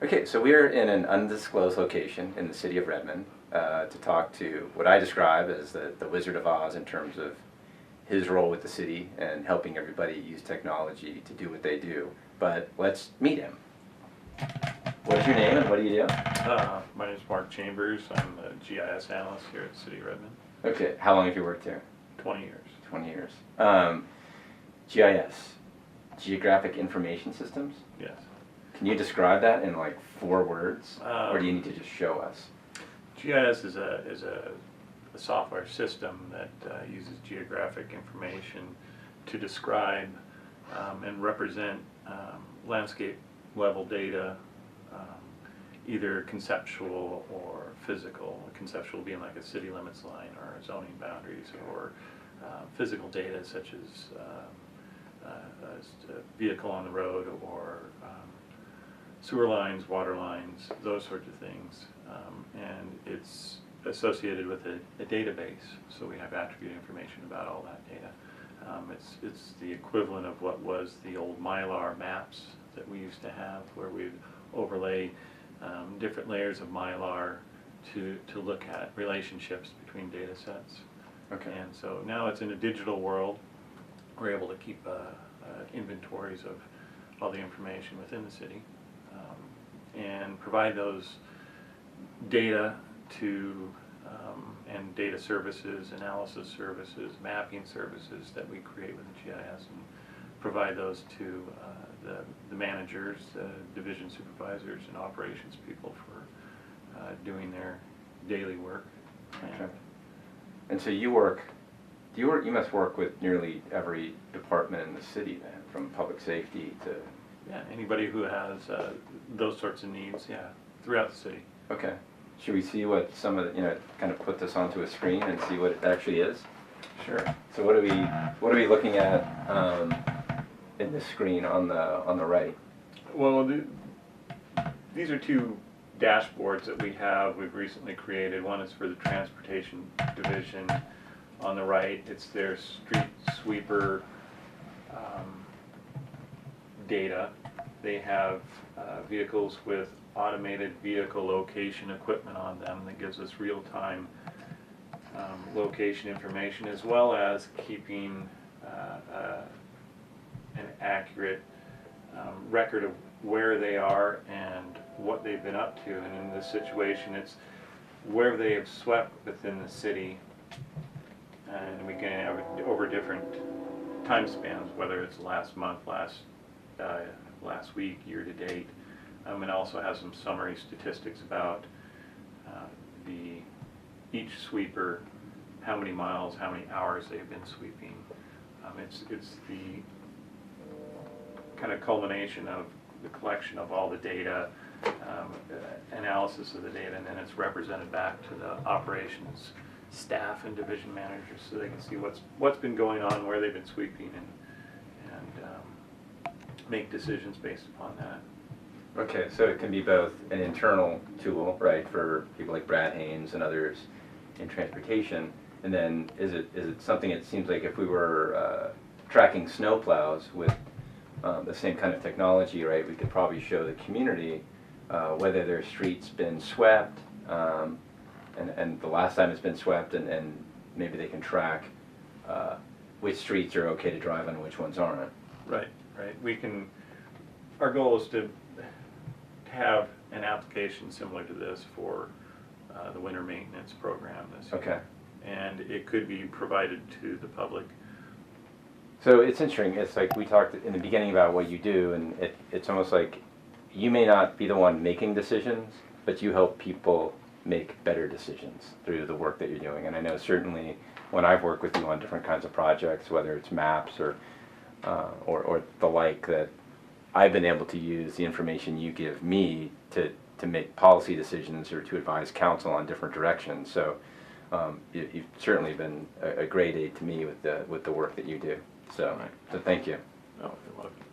Okay, so we are in an undisclosed location in the city of Redmond to talk to what I describe as the Wizard of Oz in terms of his role with the city and helping everybody use technology to do what they do. But let's meet him. What's your name and what do you do? My name is Mark Chambers. I'm a GIS analyst here at the City of Redmond. Okay, how long have you worked here? 20 years. 20 years. GIS, Geographic Information Systems? Yes. Can you describe that in like 4 words? Or do you need to just show us? GIS is a software system that uses geographic information to describe and represent landscape level data, either conceptual or physical. Conceptual being like a city limits line or zoning boundaries, or physical data such as a vehicle on the road, or sewer lines, water lines, those sorts of things. And it's associated with a database, so we have attribute information about all that data. It's the equivalent of what was the old Mylar maps that we used to have, where we'd overlay different layers of Mylar to look at relationships between data sets. Okay. And so now it's in a digital world. We're able to keep inventories of all the information within the city and provide those data to and data services, analysis services, mapping services that we create with the GIS, and provide those to the managers, division supervisors, and operations people for doing their daily work. Okay. And so you must work with nearly every department in the city then, from public safety to... Yeah, anybody who has those sorts of needs, yeah, throughout the city. Okay. Should we see what some of the, kind of put this onto a screen and see what it actually is? Sure. So what are we looking at in this screen on the right? Well, these are 2 dashboards that we've recently created. One is for the transportation division. On the right, it's their street sweeper data. They have vehicles with automated vehicle location equipment on them that gives us real-time location information, as well as keeping an accurate record of where they are and what they've been up to. And in this situation, it's where they have swept within the city, and we can have over different time spans, whether it's last month, last week, year to date. And also has some summary statistics about each sweeper, how many miles, how many hours they've been sweeping. It's the kind of culmination of the collection of all the data, analysis of the data, and then it's represented back to the operations staff and division managers, so they can see what's been going on, where they've been sweeping, and make decisions based upon that. Okay, so it can be both an internal tool, right, for people like Brad Haynes and others in transportation, and then is it something, it seems like if we were tracking snow plows with the same kind of technology, right, we could probably show the community whether their street's been swept and the last time it's been swept, and maybe they can track which streets are okay to drive on and which ones aren't. Right. Our goal is to have an application similar to this for the winter maintenance program this year. Okay. And it could be provided to the public. So it's interesting, it's like we talked in the beginning about what you do, and it's almost like you may not be the one making decisions, but you help people make better decisions through the work that you're doing. And I know certainly when I've worked with you on different kinds of projects, whether it's maps or the like, that I've been able to use the information you give me to make policy decisions or to advise council on different directions. So you've certainly been a great aid to me with the work that you do. So, Right. so thank you. Oh, you're welcome.